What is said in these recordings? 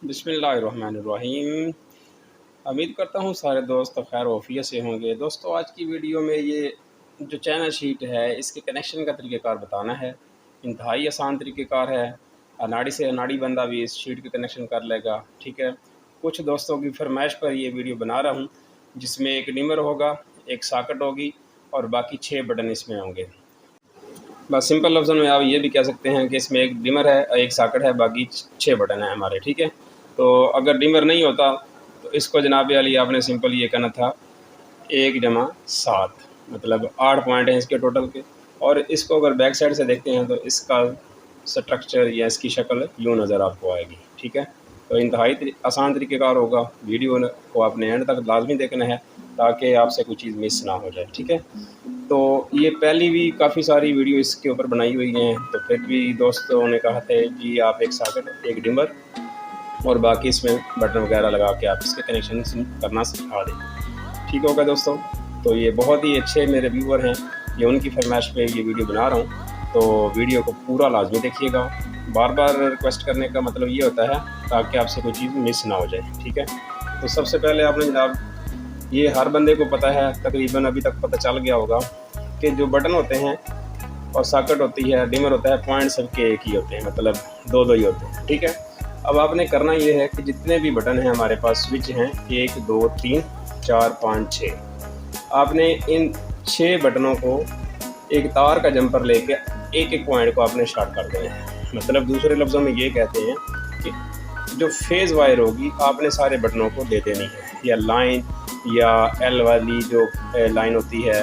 बिस्मिल्लाहिर्रहमानिर्रहीम। उम्मीद करता हूँ सारे दोस्त खैर वफ़ियत से होंगे। दोस्तों, आज की वीडियो में ये जो चैनल शीट है इसके कनेक्शन का तरीक़ेकार बताना है। इंतहाई आसान तरीक़ेकार है। अनाड़ी से अनाड़ी बंदा भी इस शीट के कनेक्शन कर लेगा। ठीक है, कुछ दोस्तों की फरमाइश पर ये वीडियो बना रहा हूँ, जिसमें एक डिमर होगा, एक सॉकेट होगी और बाकी 6 बटन इसमें होंगे। बस सिंपल लफ्ज़ों में आप ये भी कह सकते हैं कि इसमें एक डिमर है, एक सॉकेट है, बाकी 6 बटन हैं हमारे। ठीक है, तो अगर डिमर नहीं होता तो इसको जनाब अली आपने सिंपल ये कहना था 1 जमा 7, मतलब 8 पॉइंट हैं इसके टोटल के। और इसको अगर बैक साइड से देखते हैं तो इसका स्ट्रक्चर या इसकी शक्ल यूँ नज़र आपको आएगी। ठीक है, तो इंतहाई आसान तरीक़ेकार होगा। वीडियो को आपने एंड तक लाजमी देखना है ताकि आपसे कोई चीज़ मिस ना हो जाए। ठीक है, तो ये पहली भी काफ़ी सारी वीडियो इसके ऊपर बनाई हुई हैं, तो फिर भी दोस्तों ने कहा था जी आप एक सॉकेट, एक डिमर और बाकी इसमें बटन वगैरह लगा के आप इसके कनेक्शन करना सिखा दें। ठीक होगा दोस्तों, तो ये बहुत ही अच्छे मेरे व्यूअर हैं, ये उनकी फरमाइश पे ये वीडियो बना रहा हूँ, तो वीडियो को पूरा लाजमी देखिएगा। बार बार रिक्वेस्ट करने का मतलब ये होता है ताकि आपसे कोई चीज़ मिस ना हो जाए। ठीक है, तो सबसे पहले आपने जनाब, ये हर बंदे को पता है, तकरीबन अभी तक पता चल गया होगा कि जो बटन होते हैं और सॉकेट होती है, डिमर होता है, पॉइंट सबके एक ही होते हैं, मतलब 2-2 ही होते हैं। ठीक है, अब आपने करना ये है कि जितने भी बटन हैं हमारे पास, स्विच हैं 1 2 3 4 5 6, आपने इन 6 बटनों को एक तार का जंपर लेके एक एक पॉइंट को आपने शॉर्ट कर देना है। मतलब दूसरे लफ्ज़ों में ये कहते हैं कि जो फेज़ वायर होगी आपने सारे बटनों को दे देनी है, या लाइन या एल वाली जो लाइन होती है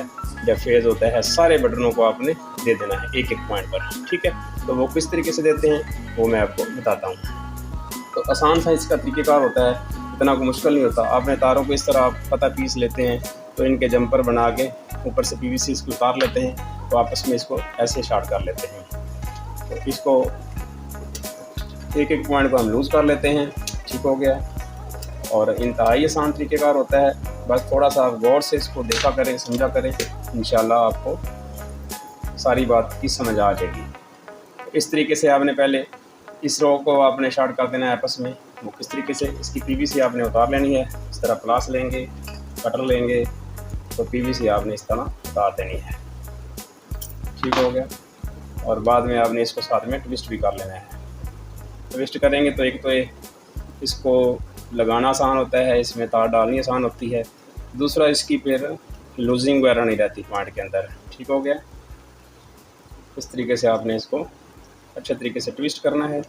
या फेज़ होता है, सारे बटनों को आपने दे देना है एक एक पॉइंट पर। ठीक है, तो वो किस तरीके से देते हैं वो मैं आपको बताता हूँ। तो आसान सा इसका तरीक़ेकार होता है, इतना कोई मुश्किल नहीं होता। आपने तारों को इस तरह आप पता पीस लेते हैं, तो इनके जंपर बना के ऊपर से पीवीसी इसको उतार लेते हैं, तो आपस में इसको ऐसे शॉर्ट कर लेते हैं। तो इसको एक एक पॉइंट को हम लूज़ कर लेते हैं। ठीक हो गया, और इंतहाई आसान तरीक़ेकार होता है। बस थोड़ा सा आप गौर से इसको देखा करें, समझा करें, इंशाल्लाह आपको सारी बात की समझ आ जाएगी। तो इस तरीके से आपने पहले इस रो को आपने शॉर्ट कर देना है आपस में। वो किस तरीके से, इसकी पीवीसी आपने उतार लेनी है। इस तरह प्लास लेंगे, कटर लेंगे, तो पीवीसी आपने इस तरह उतार देनी है। ठीक हो गया, और बाद में आपने इसको साथ में ट्विस्ट भी कर लेना है। ट्विस्ट करेंगे तो एक तो ये इसको लगाना आसान होता है, इसमें तार डालनी आसान होती है, दूसरा इसकी फिर लूजिंग वगैरह नहीं रहती पॉइंट के अंदर। ठीक हो गया, इस तरीके से आपने इसको अच्छे तरीके से ट्विस्ट करना है,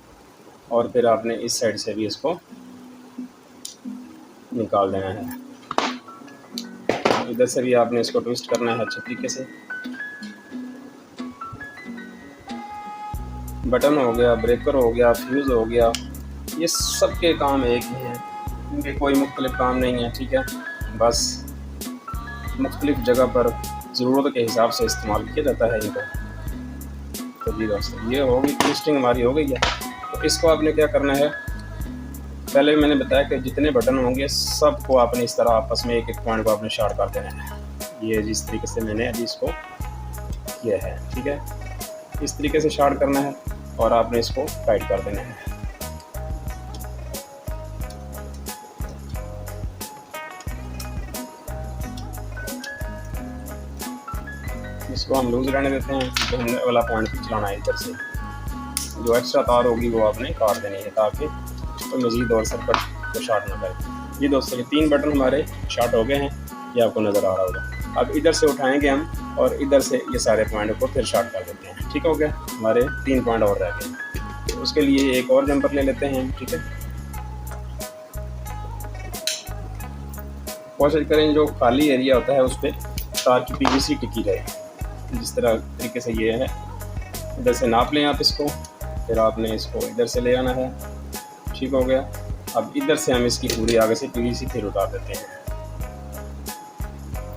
और फिर आपने इस साइड से भी इसको निकाल देना है। इधर से भी आपने इसको ट्विस्ट करना है अच्छे तरीके से। बटन हो गया, ब्रेकर हो गया, फ्यूज़ हो गया, ये सब के काम एक ही हैं, इनके कोई मुख्तलिफ काम नहीं है। ठीक है, बस मुख्तलिफ जगह पर ज़रूरत के हिसाब से इस्तेमाल किया जाता है इनको। तो जी दोस्तों, ये होगी ट्विस्टिंग हमारी हो गई है। तो इसको आपने क्या करना है, पहले मैंने बताया कि जितने बटन होंगे सबको आपने इस तरह आपस में एक एक पॉइंट को आपने शॉर्ट कर देना है। ये जिस तरीके से मैंने अभी इसको किया है, ठीक है, इस तरीके से शॉर्ट करना है और आपने इसको टाइट कर देना है। इसको हम लूज़ रहने देते हैं, तो हमने वाला पॉइंट भी चलाना है। इधर से जो एक्स्ट्रा तार होगी वो आपने काट देनी है ताकि तो मज़ीद और सर्किट को शॉर्ट ना करे। ये दोस्तों, ये 3 बटन हमारे शॉर्ट हो गए हैं, ये आपको नज़र आ रहा होगा। अब इधर से उठाएंगे हम और इधर से ये सारे पॉइंट को फिर शॉर्ट कर देते हैं। ठीक हो गया, हमारे 3 पॉइंट और रह गए। तो उसके लिए एक और जंपर ले लेते हैं। ठीक है, कोशिश करें जो खाली एरिया होता है उस पर तार की पीवीसी टिकी रहे। जिस तरह तरीके से ये है, इधर से नाप लें आप इसको, फिर आपने इसको इधर से ले आना है। ठीक हो गया, अब इधर से हम इसकी पूरी आगे से पीवीसी फिर उतार देते हैं।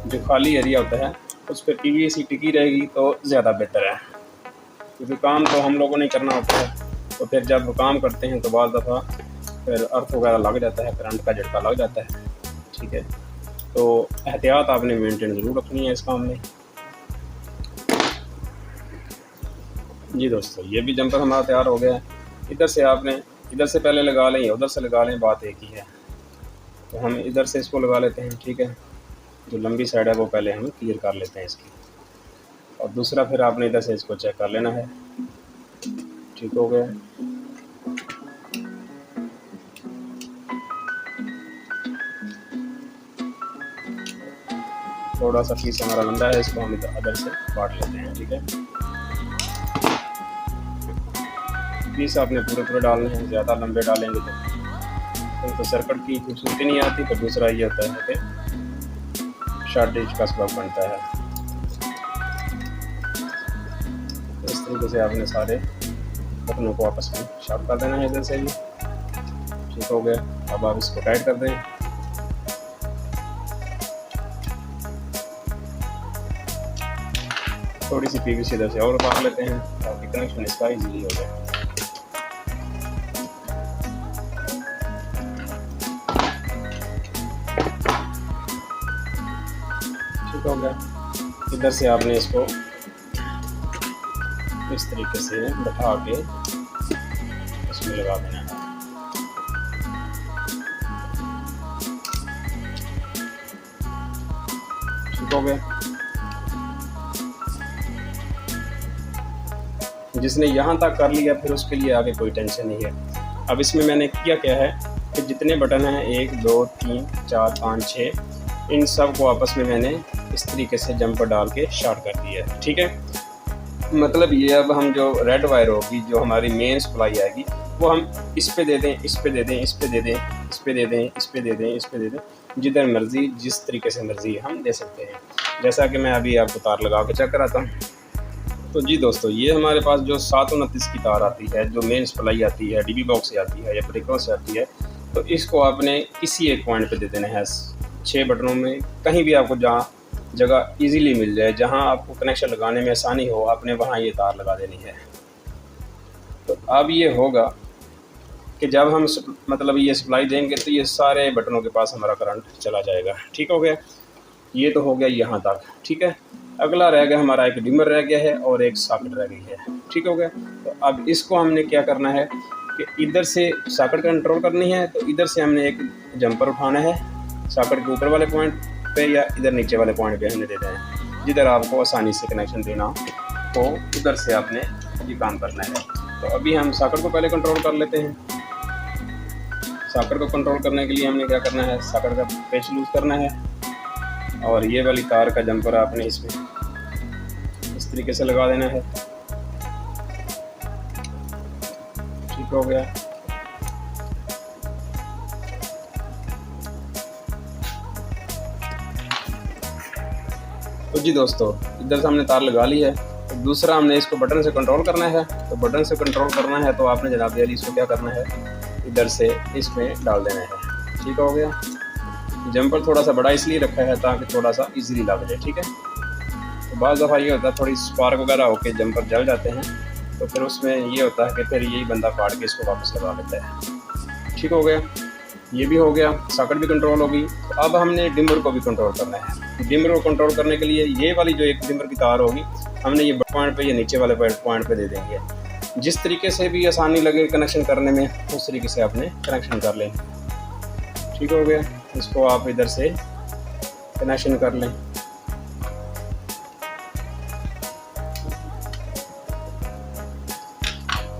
जो खाली एरिया होता है उस पर पीवीसी टिकी रहेगी तो ज़्यादा बेहतर है, क्योंकि काम तो हम लोगों ने करना होता है। तो फिर जब काम करते हैं तो बाद दफ़ा फिर अर्थ वगैरह लग जाता है, करंट का झटका लग जाता है। ठीक है, तो एहतियात आपने मेंटेन ज़रूर रखनी है इस काम में। जी दोस्तों, ये भी जंपर हमारा तैयार हो गया है। इधर से आपने इधर से पहले लगा लें या उधर से लगा लें, बात एक ही है। तो हम इधर से इसको लगा लेते हैं, ठीक है। जो लंबी साइड है वो पहले हम क्लियर कर लेते हैं इसकी, और दूसरा फिर आपने इधर से इसको चेक कर लेना है। ठीक हो गया। थोड़ा सा पीस हमारा लंबा है, इसको हम इधर से काट लेते हैं, ठीक है। पीस आपने पूरे पूरे डालने हैं, ज़्यादा लंबे डालेंगे तो सर्कट की खूबसूरती नहीं आती। तो दूसरा ये होता है कि शॉर्टेज का सबब बनता है। इस तरीके से आपने सारे बटनों को आपस में शार्प कर देना है इधर से भी। ठीक हो गया। अब आप इसको टाइट कर दें। थोड़ी सी पीवीसी इधर से और बांध लेते हैं ताकि कनेक्शन इसका इजीली हो जाए। ठीक हो गया। इधर से आपने इसको इस तरीके से बैठा के इसमें लगा देना है। ठीक हो गया। जिसने यहाँ तक कर लिया फिर उसके लिए आगे कोई टेंशन नहीं है। अब इसमें मैंने किया क्या है कि जितने बटन हैं 1 2 3 4 5 6, इन सब को आपस में मैंने इस तरीके से जंपर डाल के शॉर्ट कर दिया है। ठीक है। मतलब ये अब हम जो रेड वायर होगी, जो हमारी मेन सप्लाई आएगी, वो हम इस पे दे दें, इस पे दे दें, इस पे दे दें, इस पे दे दें, इस पे दे दें, इस पे दे दें, जिधर मर्जी जिस तरीके से मर्जी हम दे सकते हैं। जैसा कि मैं अभी आपको तार लगा के चेक कराता हूँ। तो जी दोस्तों, ये हमारे पास जो 729 की तार आती है, जो मेन सप्लाई आती है, डीबी बॉक्स से आती है या ब्रेकर से आती है, तो इसको आपने किसी एक पॉइंट पे दे देना है। 6 बटनों में कहीं भी आपको जहाँ जगह इजीली मिल जाए, जहाँ आपको कनेक्शन लगाने में आसानी हो, आपने वहाँ ये तार लगा देनी है। तो अब ये होगा कि जब हम मतलब ये सप्लाई देंगे तो ये सारे बटनों के पास हमारा करंट चला जाएगा। ठीक हो गया। ये तो हो गया यहाँ तक। ठीक है। अगला रह गया हमारा एक डिमर रह गया है और एक सॉकेट रह गई है। ठीक हो गया। तो अब इसको हमने क्या करना है कि इधर से सॉकेट कंट्रोल करनी है, तो इधर से हमने एक जंपर उठाना है, सॉकेट के ऊपर वाले पॉइंट पे या इधर नीचे वाले पॉइंट पे हमने दे देना है। जिधर आपको आसानी से कनेक्शन देना हो तो उधर से आपने ये काम करना है। तो अभी हम सॉकेट को पहले कंट्रोल कर लेते हैं। सॉकेट को कंट्रोल करने के लिए हमने क्या करना है, सॉकेट का पेच लूज करना है और ये वाली तार का जंपर आपने इसमें इस तरीके से लगा देना है। ठीक हो गया। तो जी दोस्तों, इधर से हमने तार लगा ली है। तो दूसरा हमने इसको बटन से कंट्रोल करना है। तो बटन से कंट्रोल करना है तो आपने जनाब अली इसको क्या करना है, इधर से इसमें डाल देना है। ठीक हो गया। जंपर थोड़ा सा बड़ा इसलिए रखा है ताकि थोड़ा सा इजीली लग जाए। ठीक है। तो बाज़ दफ़ा ये होता है थोड़ी स्पार्क वगैरह होकर जंपर जल जाते हैं, तो फिर उसमें ये होता है कि फिर यही बंदा काट के इसको वापस लगा लेता है। ठीक हो गया। ये भी हो गया, सॉकेट भी कंट्रोल होगी। तो अब हमने डिमर को भी कंट्रोल करना है। डिमर को कंट्रोल करने के लिए ये वाली जो एक डिमर की तार होगी, हमने ये पॉइंट पे या नीचे वाले पॉइंट पे दे देंगे। जिस तरीके से भी आसानी लगे कनेक्शन करने में, उस तरीके से आपने कनेक्शन कर लें। ठीक हो गया। इसको आप इधर से कनेक्शन कर लें।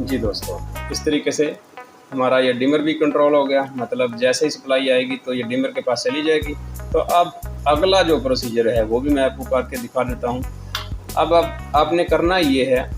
जी दोस्तों, इस तरीके से हमारा ये डिमर भी कंट्रोल हो गया। मतलब जैसे ही सप्लाई आएगी तो ये डिमर के पास चली जाएगी। तो अब अगला जो प्रोसीजर है वो भी मैं आपको करके दिखा देता हूँ। अब आपने करना ये है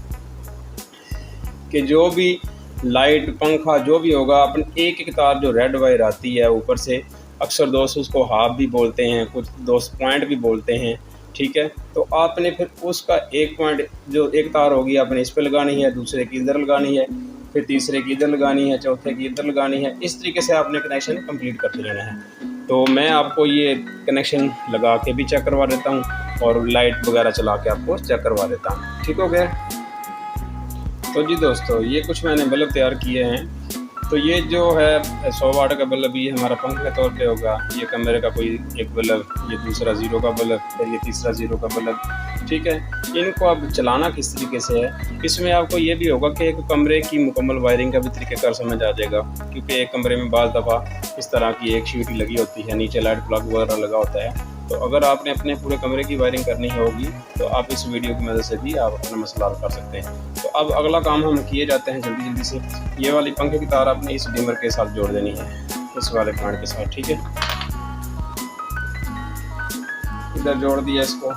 कि जो भी लाइट पंखा जो भी होगा, अपन एक एक तार जो रेड वायर आती है ऊपर से, अक्सर दोस्त उसको हाफ भी बोलते हैं, कुछ दोस्त पॉइंट भी बोलते हैं। ठीक है। तो आपने फिर उसका एक पॉइंट जो एक तार होगी आपने इस पर लगानी है, दूसरे की इधर लगानी है, फिर तीसरे की इधर लगानी है, चौथे की इधर लगानी है। इस तरीके से आपने कनेक्शन कंप्लीट करते रहना है। तो मैं आपको ये कनेक्शन लगा के भी चेक करवा देता हूँ और लाइट वगैरह चला के आपको चेक करवा देता हूँ। ठीक हो गया। तो जी दोस्तों, ये कुछ मैंने बल्ब तैयार किए हैं। तो ये जो है 100 वाट का बल्ब, ये हमारा पंखे के तौर पे होगा। ये कमरे का कोई एक बल्ब, ये दूसरा 0 का बल्ब, फिर ये तीसरा 0 का बल्ब। ठीक है। इनको अब चलाना किस तरीके से है, इसमें आपको ये भी होगा कि एक कमरे की मुकम्मल वायरिंग का भी तरीक़ेकार समझ आ जाएगा, क्योंकि एक कमरे में बाज़ दफ़ा इस तरह की एक शीट लगी होती है, नीचे लाइट प्लग वगैरह लगा होता है। तो अगर आपने अपने पूरे कमरे की वायरिंग करनी होगी तो आप इस वीडियो की मदद से भी आप अपना मसला हल कर सकते हैं। तो अब अगला काम हम किए जाते हैं जल्दी से। ये वाली पंखे की तार आपने इस डिमर के साथ जोड़ देनी है, इस वाले पॉइंट के साथ, ठीक है। इधर जोड़ दिया इसको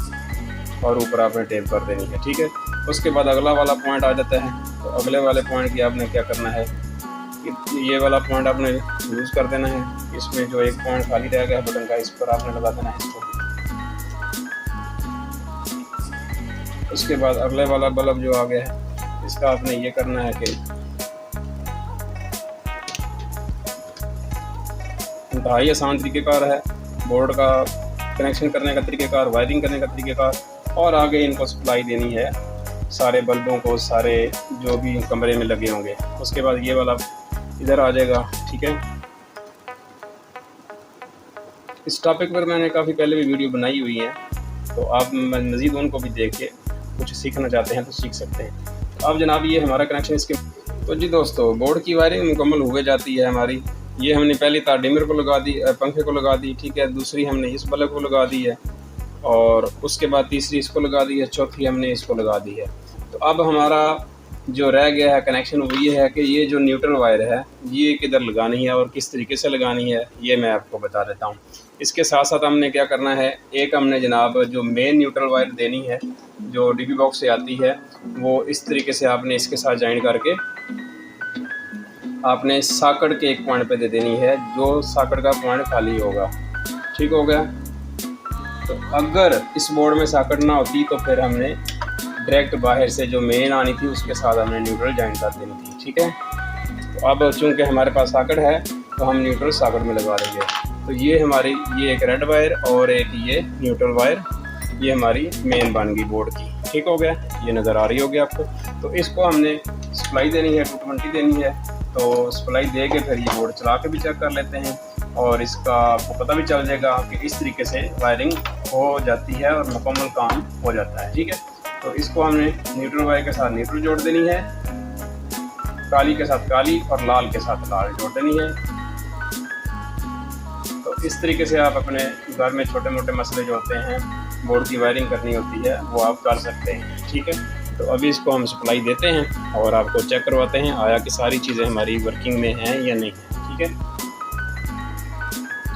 और ऊपर आपने टेप कर देनी है, ठीक है। उसके बाद अगला वाला पॉइंट आ जाता है। तो अगले वाले पॉइंट की आपने क्या करना है कि ये वाला पॉइंट आपने यूज़ कर देना है। इसमें जो एक पॉइंट खाली रह गया है बटन का, इस पर आपने लगा देना है इसको। उसके बाद अगले वाला बल्ब जो आ गया है इसका आपने ये करना है कि इंतहाई आसान तरीक़ेकार है। बोर्ड का कनेक्शन करने का तरीक़ेकार, वायरिंग करने का तरीक़ेकार, और आगे इनको सप्लाई देनी है सारे बल्बों को, सारे जो भी कमरे में लगे होंगे। उसके बाद ये वाला इधर आ जाएगा, ठीक है। इस टॉपिक पर मैंने काफ़ी पहले भी वीडियो बनाई हुई है, तो आप मज़ीद उनको भी देख के कुछ सीखना चाहते हैं तो सीख सकते हैं। अब जनाब ये हमारा कनेक्शन इसके। तो जी दोस्तों, बोर्ड की वायरिंग मुकम्मल हो जाती है हमारी। ये हमने पहली तार डिमर को लगा दी, पंखे को लगा दी, ठीक है। दूसरी हमने इस बल्ब को लगा दी है, और उसके बाद तीसरी इसको लगा दी है, चौथी हमने इसको लगा दी है। तो अब हमारा जो रह गया है कनेक्शन वो ये है कि ये जो न्यूट्रल वायर है ये किधर लगानी है और किस तरीके से लगानी है, ये मैं आपको बता देता हूँ। इसके साथ साथ हमने क्या करना है, एक हमने जनाब जो मेन न्यूट्रल वायर देनी है जो डीबी बॉक्स से आती है, वो इस तरीके से आपने इसके साथ जॉइन करके आपने साकड़ के एक पॉइंट पे दे देनी है, जो साकड़ का पॉइंट खाली होगा, ठीक हो गया। तो अगर इस बोर्ड में साकड़ ना होती तो फिर हमने डायरेक्ट बाहर से जो मेन आनी थी उसके साथ हमने न्यूट्रल जॉइन कर देनी थी, ठीक है। तो अब चूँकि हमारे पास साकड़ है तो हम न्यूट्रल साकड़ में लगा देंगे। तो ये हमारी ये एक रेड वायर और एक ये न्यूट्रल वायर, ये हमारी मेन बन गई बोर्ड की, ठीक हो गया। ये नज़र आ रही होगी आपको। तो इसको हमने सप्लाई देनी है, 220 देनी है। तो सप्लाई दे के फिर ये बोर्ड चला के भी चेक कर लेते हैं, और इसका आपको पता भी चल जाएगा कि इस तरीके से वायरिंग हो जाती है और मुकम्मल काम हो जाता है, ठीक है। तो इसको हमने न्यूट्रल वायर के साथ न्यूट्रल जोड़ देनी है, काली के साथ काली और लाल के साथ लाल जोड़ देनी है। तो इस तरीके से आप अपने घर में छोटे मोटे मसले जो होते हैं, बोर्ड की वायरिंग करनी होती है, वो आप कर सकते हैं, ठीक है। तो अभी इसको हम सप्लाई देते हैं और आपको चेक करवाते हैं आया कि सारी चीज़ें हमारी वर्किंग में हैं या नहीं है, ठीक है।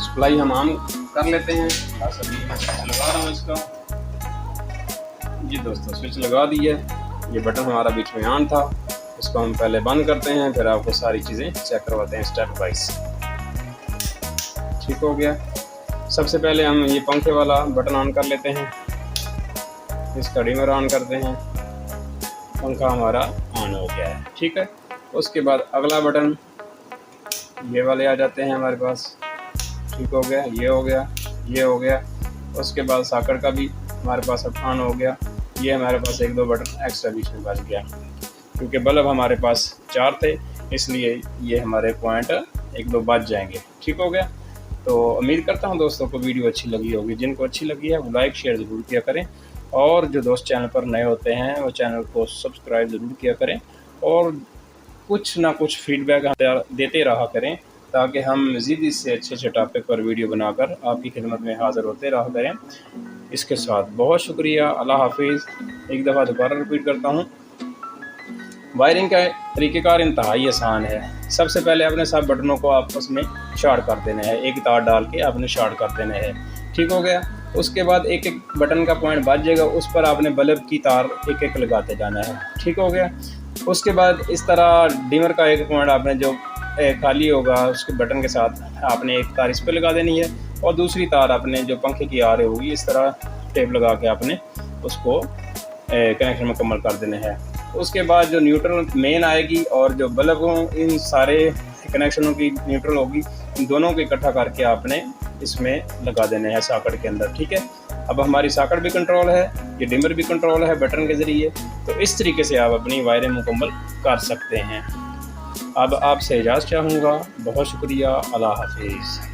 सप्लाई हम आम कर लेते हैं। बस अभी मैं स्विच लगा रहा हूँ इसका। जी दोस्तों, स्विच लगा दी है। ये बटन हमारा बीच में ऑन था, इसको हम पहले बंद करते हैं, फिर आपको सारी चीज़ें चेक करवाते हैं स्टेप वाइज, ठीक हो गया। सबसे पहले हम ये पंखे वाला बटन ऑन कर लेते हैं, इसका डिमर ऑन करते हैं, पंखा हमारा ऑन हो गया है, ठीक है। उसके बाद अगला बटन ये वाले आ जाते हैं हमारे पास, ठीक हो गया। ये हो गया, ये हो गया। उसके बाद साकड़ का भी हमारे पास ऑन हो गया। ये हमारे पास एक दो बटन एक्स्ट्रा बीच में बच गया, क्योंकि बल्ब हमारे पास 4 थे, इसलिए ये हमारे पॉइंट एक दो बच जाएंगे, ठीक हो गया। तो उम्मीद करता हूँ दोस्तों को वीडियो अच्छी लगी होगी। जिनको अच्छी लगी है वो लाइक शेयर ज़रूर किया करें, और जो दोस्त चैनल पर नए होते हैं वो चैनल को सब्सक्राइब ज़रूर किया करें, और कुछ ना कुछ फीडबैक देते रहा करें, ताकि हम मज़ीद इससे अच्छे टॉपिक पर वीडियो बनाकर आपकी खिदमत में हाज़िर होते रहा करें। इसके साथ बहुत शुक्रिया, अल्लाह हाफिज़। एक दफ़ा दोबारा रिपीट करता हूँ, वायरिंग का तरीक़ेकार इंतहाई आसान है। सबसे पहले अपने सब बटनों को आपस में शॉर्ट कर देना है, एक तार डाल के आपने शॉर्ट कर देना है, ठीक हो गया। उसके बाद एक एक बटन का पॉइंट बच जाएगा, उस पर आपने बल्ब की तार एक एक लगाते जाना है, ठीक हो गया। उसके बाद इस तरह डिमर का एक पॉइंट आपने जो खाली होगा उसके बटन के साथ आपने एक तार इस पर लगा देनी है, और दूसरी तार आपने जो पंखे की आ रही होगी इस तरह टेप लगा के आपने उसको कनेक्शन मुकम्मल कर देने हैं। उसके बाद जो न्यूट्रल मेन आएगी और जो बल्ब इन सारे कनेक्शनों की न्यूट्रल होगी, इन दोनों को इकट्ठा करके आपने इसमें लगा देने हैं साकड़ के अंदर, ठीक है। अब हमारी साकड़ भी कंट्रोल है, ये डिमर भी कंट्रोल है बटन के ज़रिए। तो इस तरीके से आप अपनी वायरें मुकम्मल कर सकते हैं। अब आपसे इजाज़त चाहूँगा। बहुत शुक्रिया, अल्लाह हाफिज़।